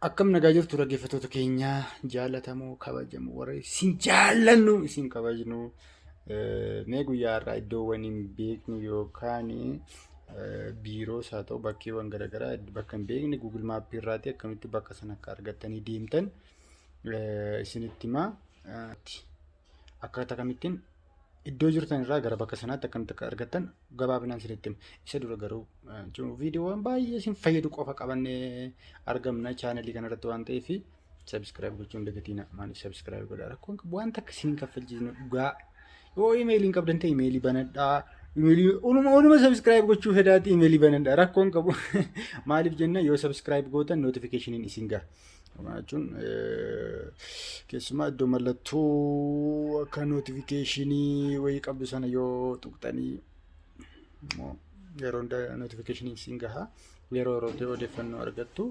Akkam nagaa jirtu dhaggeeffattoota keenya jaallatamoo kabajamoo warra isin jaallannu isin kabajnu mee guyyaa har'aa iddoowwan hin beeknu yookaan biiroos haa ta'u bakkeewwan garaagaraa bakka hin beekne Google Maappii irraati akkamitti bakka sana akka argattanii deemtan isinitti himaa akkaataa kamittiin iddoo jirtan irraa gara bakka sanaatti akkamitti akka argattan gabaabinaan isinitti hima. Isa dura garuu viidiyoowwan baay'ee isin fayyadu qofa qabannee argamna chaanalii kanarratti waan ta'eef sabskiraayib gochuun dagatina. Maaliif sabskiraayib godhaa rakkoon qabu wanta akka isin kaffalchiisnu dhugaa yoo imeeliin qabdan ta'e imeelii banadhaa. Onuma sabskiraayib gochuu fedhaati imeelii banadhaa rakkoon qabu. Maaliif jenna yoo sabskiraayib gootan nootifikeeshiniin isin gaha. Jechuun keessumaa iddoo mallattoo akka nootifikeeshinii wayii qabdu sana yoo tuqxanii yeroo hundaa nootifikeeshinii isin gaha yeroo yerootti odeeffannoo argattu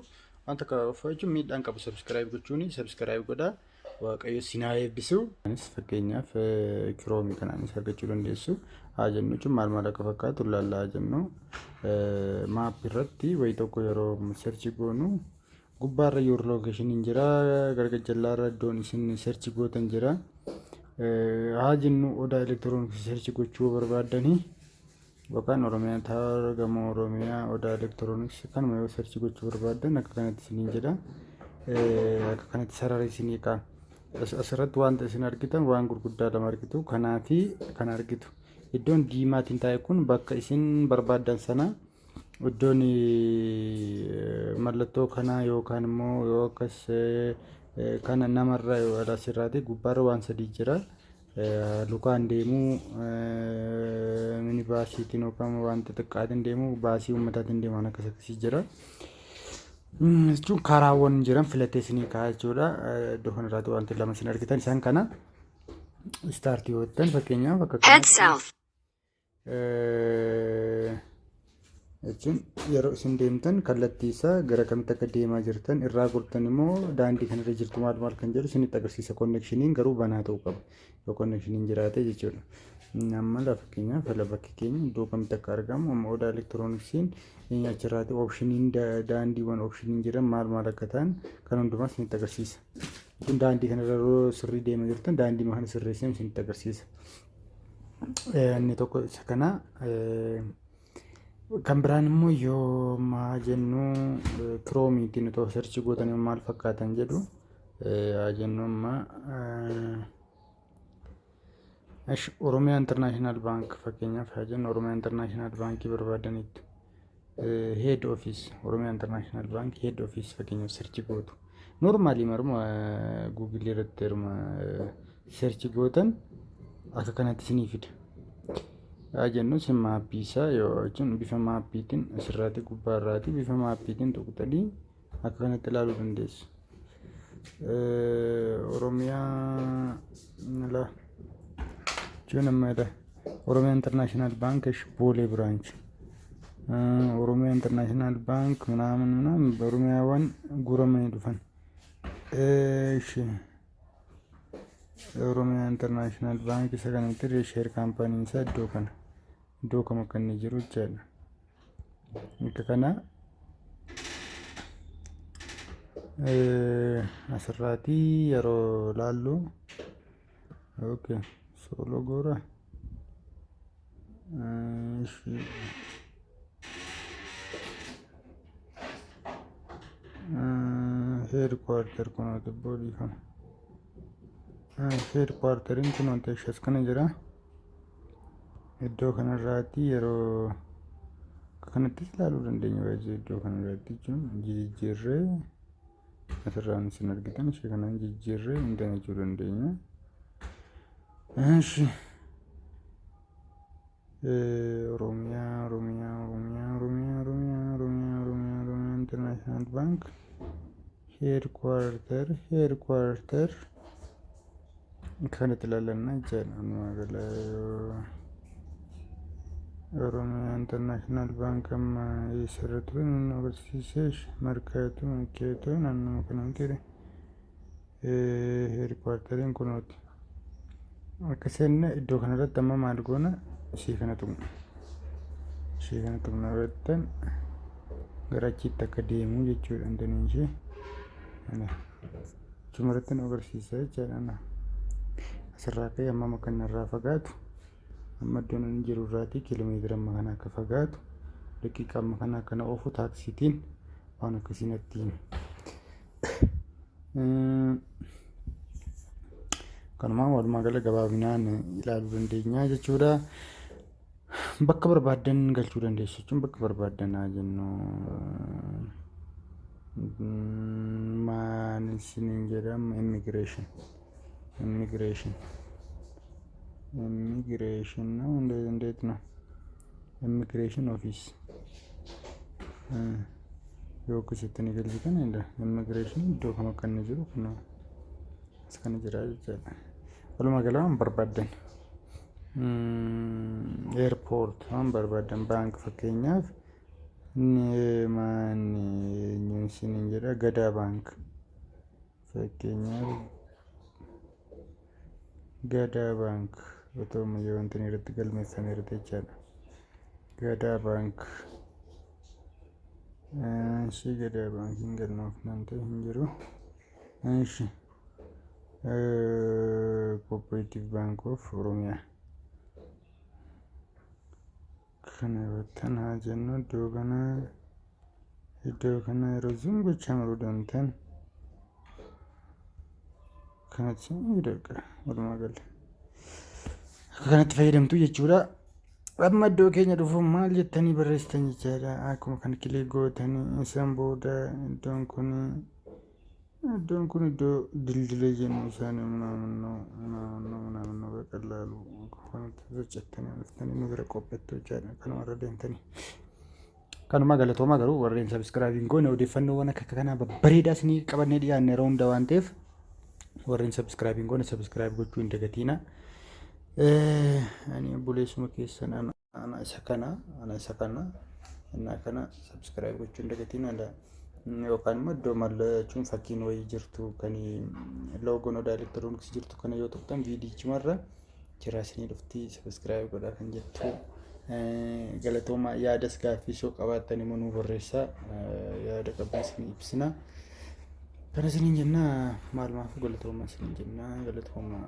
wanta akka jechuun miidhaan qabu sabskiraayib gochuun sabskiraayib godhaa waaqayyo sinaa eebbisu. Anis fakkeenyaaf kiroomii kanaanis argachuu dandeessu. Haa jennu jechuun maal akka fakkaatu ilaallaa jennu maappii irratti wayii tokko yeroo searchi goonu gubbaarra your location jira gargajjallaarra iddoon isin search gootan jira. Haa jennu odaa elektirooniksii search gochuu barbaadanii yookaan Oromiyaa ta'aa gamoo Oromiyaa odaa elektirooniksii kanuma yoo search gochuu barbaadan akka kanatti isiniin jedha. Akka kanatti sarara isinii qaa. Asirratti wanta isin argitan waan gurguddaa lama argitu. Kanaafi kan argitu iddoon diimaatiin taa'e kun bakka isin barbaadan sana iddoon mallattoo kanaa yookaan immoo yoo akkas kana namarra asirraati gubbaarra waan sadii jira. Lukaan deemuu minibaasiitiin yookaan wanta xiqqaatiin deemuu baasii uummataatiin deeman akkasii jira. Jechuun karaawwan jiran filattee isinii kaa'aa jechuudha. Iddoo kanarraati wanti lama isin argitan isaan kana istaartii yoo ta'an fakkeenyaaf akka kanatti jechuun yeroo isin deemtan kallattii isaa gara kamitti akka deemaa jirtan irraa gortan immoo daandii kanarra jirtu maal kan jedhu isinitti agarsiisa. Konneekshiniin garuu banaa ta'uu qaba yoo konneekshiniin jiraate jechuudha. Amma fakkeenyaaf bakki keenya iddoo kamitti akka argamu amma odaa elektirooniksiin achirraati oopshiniin daandiiwwan oopshiniin jiran maal akka ta'an kan hundumaa isinitti agarsiisa. Kun daandii kanarra yeroo sirrii deemaa jirtan daandii kana sirreessee isinitti agarsiisa. Inni tokko isa kana kan biraan immoo yoo maa jennu kiroomiitiin otoo searchi gootan maal fakkaatan jedhu haa jennu amma Oromiyaa International Bank fakkeenyaaf haa jennu Oromiyaa International Bankii barbaadanitti head office Oromiyaa International Bank head office fakkeenyaaf searchi gootu. Normaalii maruma Google irratti yeruma searchi gootan akka kanatti isinii fida. Haa jennu sin maappii isaa yoo jechuun bifa maappiitiin asirraati gubbaarraati bifa maappiitiin tuqxanii akka kanatti ilaaluu dandeessu. Oromiyaa jechuun ammayidha. Oromiyaa International Bank Boolee Branch Oromiyaa International Bank ምናምን ኦሮሚያዋን ጉረመኝ ዱፈን Oromiyaa International Bank isa kanatti share company isa iddoo kam akka inni jiru jechuudha. Akka kana asirraati yeroo laallu okay solo goora headquarter kunooti boodii kana headquarterin kun wanta ishas kana jira. Iddoo kanarraati yeroo kanattis ilaaluu dandeenya baay'ee iddoo kanarraati jechuun jijjiirree asirraan isin argitan ishee kanaan jijjiirree hindamachuu dandeenya. Oromiyaa International Bank headquarter kanatti ilaallanna jechuudha. Oromiyaa International Bank amma eessarratti inni agarsiisee markaatu makeetu naannoo kanatti headquarteriin kunooti. Akka seenne iddoo kanarratti amma maal goona ishee kana tuqna irrattan gara achiitti akka deemu jechuudha. Dandeenye ishee Chumarratti nu agarsiisa jechaadha. Asirraa ka'ee amma makan irraa fagaatu amma iddoon inni jiru irraatii kiiloomeetira amma kana akka fagaatu daqiiqa amma kana akkana oofu taaksiitiin waan akkasiin ittiin kanumaan walumaa gala gabaabinaan ilaaluu dandeenya jechuudha. Bakka barbaadan galchuu dandeessu jechuun bakka barbaadan haa jennu maan isiniin jedhama immigreeshin ነው እንዴት ነው immigration office yoo akkasitti galchitan immigration iddoo kam akka inni jiru kun as kana jira jechuudha. Walumaa gala waan barbaadan airport waan barbaadan bank fakkeenyaaf maan isiniin jedha gadaa bank fakkeenyaaf gadaa bank otoo ammayyaa wanti irratti galmeeffameera jechaadha. Gadaa bank ishee gadaa bankiin galmoofnaan ta'e hin jiru. Ishee cooperative bank of Oromia kana irratti haa jennu iddoo kana yeroo zoom gochaa maruu dantan kanatti midhaga walumaa gala akka kanatti fayyadamtu jechuudha. Amma iddoo keenya dhufuun maal jettanii barreessitan jechaadha. Akkuma kan kilee gootanii isaan booda iddoon kun iddoo dildila jennu isaan naannoo qallaalu kanatti sochottanii dhuftanii nu bira qophattu jechaadha. Kanumarra deemtanii kanumaa galatoomaa garuu warreen sabiskiraabiin goone odeeffannoowwan akka kanaa babbareedaa isinii qabannee dhiyaanne yeroo hunda waan ta'eef warreen sabiskiraabiin goone sabiskiraayib gochuu hin dagatiina. Ani buleessuma keessan ana isa kana sabiskiraayib gochuu hin dagatiina. Yookaan immoo iddoo mallachuun fakkiin wayii jirtu kan loogoon Odaa elektirooniksii jirtu kana yoo tuqxan viidiyichumarra jira isinii dhufti sabiskiraayib godhaa kan jettu. Galatooma yaadas gaaffii soo qabaattan immoo nu barreessaa yaada qabdan isinii ibsina. Kana isiniin jenna maalmaaf galatooma isiniin jenna galatooma.